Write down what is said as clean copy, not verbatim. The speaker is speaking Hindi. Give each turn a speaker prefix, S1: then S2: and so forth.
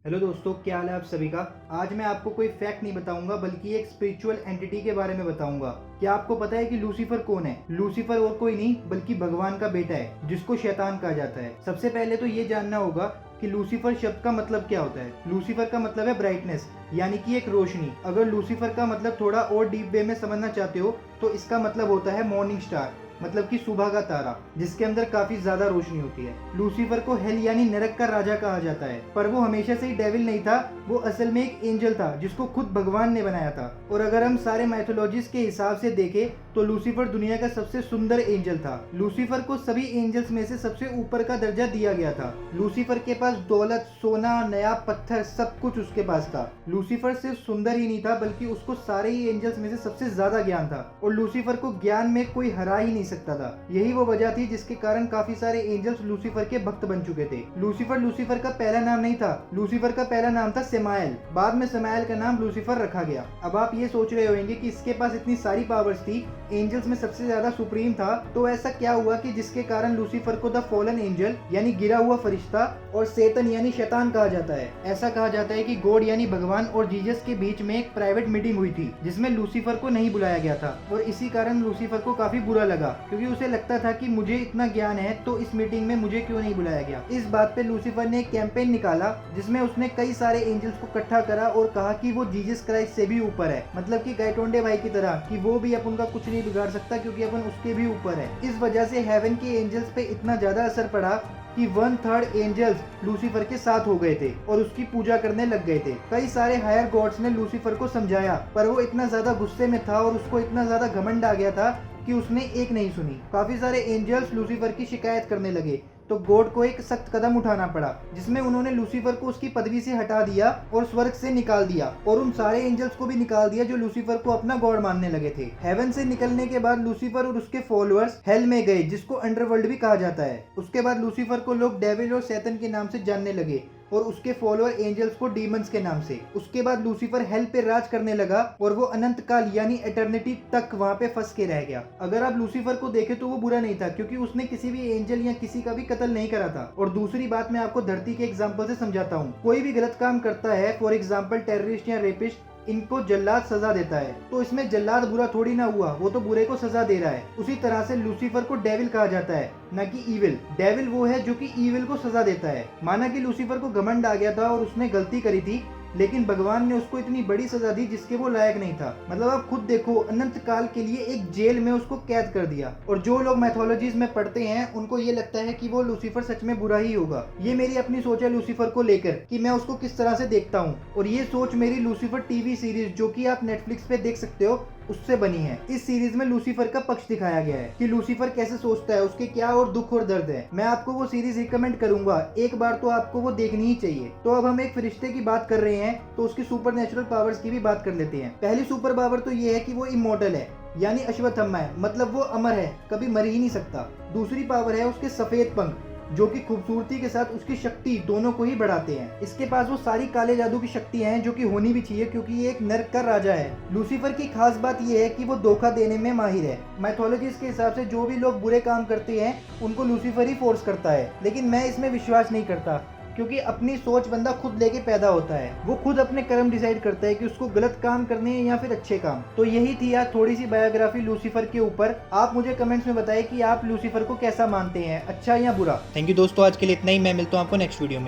S1: हेलो दोस्तों, क्या हाल है आप सभी का। आज मैं आपको कोई फैक्ट नहीं बताऊंगा बल्कि एक स्पिरिचुअल एंटिटी के बारे में बताऊंगा। क्या आपको पता है कि लूसीफर कौन है? लूसीफर और कोई नहीं बल्कि भगवान का बेटा है जिसको शैतान कहा जाता है। सबसे पहले तो ये जानना होगा कि लूसीफर शब्द का मतलब क्या होता है। लूसीफर का मतलब है ब्राइटनेस, यानी कि एक रोशनी। अगर लूसीफर का मतलब थोड़ा और डीप वे में समझना चाहते हो तो इसका मतलब होता है मॉर्निंग स्टार, मतलब कि सुबह का तारा जिसके अंदर काफी ज्यादा रोशनी होती है। लूसीफर को हेल यानी नरक का राजा कहा जाता है, पर वो हमेशा से ही डेविल नहीं था। वो असल में एक एंजल था जिसको खुद भगवान ने बनाया था। और अगर हम सारे मैथोलॉजीज के हिसाब से देखें तो लूसीफर दुनिया का सबसे सुंदर एंजल था। लूसीफर को सभी एंजल्स में से सबसे ऊपर का दर्जा दिया गया था। लूसीफर के पास दौलत, सोना, नया पत्थर, सब कुछ उसके पास था। लूसीफर सिर्फ सुंदर ही नहीं था बल्कि उसको सारे ही एंजल्स में से सबसे ज्यादा ज्ञान था, और लूसीफर को ज्ञान में कोई हरा ही नहीं सकता था। यही वो वजह थी जिसके कारण काफी सारे एंजल्स लूसीफर के भक्त बन चुके थे। लूसीफर का पहला नाम नहीं था। लूसीफर का पहला नाम था सेमायल। बाद में सेमायल का नाम लूसीफर रखा गया। अब आप ये सोच रहे होंगे कि इसके पास इतनी सारी पावर्स थी, एंजल्स में सबसे ज्यादा सुप्रीम था, तो ऐसा क्या हुआ कि जिसके कारण लूसीफर को द फॉलन एंजल यानी गिरा हुआ फरिश्ता और सेतन यानी शैतान कहा जाता है। ऐसा कहा जाता है कि गॉड यानी भगवान और जीसस के बीच में एक प्राइवेट मीटिंग हुई थी जिसमें लूसीफर को नहीं बुलाया गया था, और इसी कारण लूसीफर को काफी बुरा लगा क्योंकि उसे लगता था कि मुझे इतना ज्ञान है तो इस मीटिंग में मुझे क्यों नहीं बुलाया गया। इस बात पे लूसीफर ने एक कैंपेन निकाला जिसमें उसने कई सारे एंजल्स को इकट्ठा करा और कहा कि वो जीसस क्राइस्ट से भी ऊपर है, मतलब कि गायटोंडे भाई की तरह, कि वो भी अपन का कुछ नहीं बिगाड़ सकता क्योंकि अपन उसके भी ऊपर है। इस वजह से हेवन के एंजल्स पे इतना ज्यादा असर पड़ा कि 1/3 एंजल्स लूसीफर के साथ हो गए थे और उसकी पूजा करने लग गए थे। कई सारे हायर गॉड्स ने लूसीफर को समझाया, पर वो इतना ज्यादा गुस्से में था और उसको इतना ज्यादा घमंड आ गया था कि उसने एक नहीं सुनी। काफी सारे एंजल्स लूसीफर की शिकायत करने लगे तो गॉड को एक सख्त कदम उठाना पड़ा जिसमें उन्होंने लूसीफर को उसकी पदवी से हटा दिया और स्वर्ग से निकाल दिया, और उन सारे एंजल्स को भी निकाल दिया जो लूसीफर को अपना गॉड मानने लगे थे। हेवन से निकलने के बाद लूसीफर और उसके फॉलोअर्स हेल में गए जिसको अंडरवर्ल्ड भी कहा जाता है। उसके बाद लूसीफर को लोग डेविल और सैतन के नाम से जानने लगे और उसके फॉलोअर एंजल्स को डीमंस के नाम से। उसके बाद लूसीफर हेल पे राज करने लगा और वो अनंत काल यानी एटर्निटी तक वहाँ पे फंस के रह गया। अगर आप लूसीफर को देखें तो वो बुरा नहीं था क्योंकि उसने किसी भी एंजल या किसी का भी कत्ल नहीं करा था। और दूसरी बात मैं आपको धरती के एग्जाम्पल से समझाता हूँ। कोई भी गलत काम करता है, फॉर एग्जाम्पल टेररिस्ट या रेपिस्ट, इनको जल्लाद सजा देता है, तो इसमें जल्लाद बुरा थोड़ी ना हुआ, वो तो बुरे को सजा दे रहा है। उसी तरह से लूसीफर को डेविल कहा जाता है, न कि ईविल। डेविल वो है जो कि ईविल को सजा देता है। माना कि लूसीफर को घमंड आ गया था और उसने गलती करी थी, लेकिन भगवान ने उसको इतनी बड़ी सजा दी जिसके वो लायक नहीं था। मतलब आप खुद देखो, अनंत काल के लिए एक जेल में उसको कैद कर दिया। और जो लोग मैथोलॉजीज में पढ़ते हैं उनको ये लगता है कि वो लूसीफर सच में बुरा ही होगा। ये मेरी अपनी सोच है लूसीफर को लेकर कि मैं उसको किस तरह से देखता हूँ, और ये सोच मेरी लूसीफर टीवी सीरीज जो कि आप नेटफ्लिक्स पे देख सकते हो उससे बनी है। इस सीरीज में लूसीफर का पक्ष दिखाया गया है कि लूसीफर कैसे सोचता है, उसके क्या और दुख और दर्द है। मैं आपको वो सीरीज रिकमेंड करूंगा, एक बार तो आपको वो देखनी ही चाहिए। तो अब हम एक फरिश्ते की बात कर रहे हैं तो उसकी सुपर पावर्स की भी बात कर लेते हैं। पहली सुपर पावर तो ये है कि वो इमोर्टल है, यानी अश्वत्थामा है, मतलब वो अमर है, कभी मर ही नहीं सकता। दूसरी पावर है उसके सफेद पंख जो कि खूबसूरती के साथ उसकी शक्ति दोनों को ही बढ़ाते हैं। इसके पास वो सारी काले जादू की शक्तियां हैं जो कि होनी भी चाहिए क्योंकि ये एक नर्क का राजा है। लूसीफर की खास बात ये है कि वो धोखा देने में माहिर है। मैथोलॉजीज के हिसाब से जो भी लोग बुरे काम करते हैं उनको लूसीफर ही फोर्स करता है, लेकिन मैं इसमें विश्वास नहीं करता क्योंकि अपनी सोच बंदा खुद लेके पैदा होता है। वो खुद अपने कर्म डिसाइड करता है कि उसको गलत काम करने हैं या फिर अच्छे काम। तो यही थी यार थोड़ी सी बायोग्राफी लूसीफर के ऊपर। आप मुझे कमेंट्स में बताएं कि आप लूसीफर को कैसा मानते हैं, अच्छा या बुरा। थैंक यू दोस्तों, आज के लिए इतना ही। मैं मिलता हूँ आपको नेक्स्ट वीडियो में।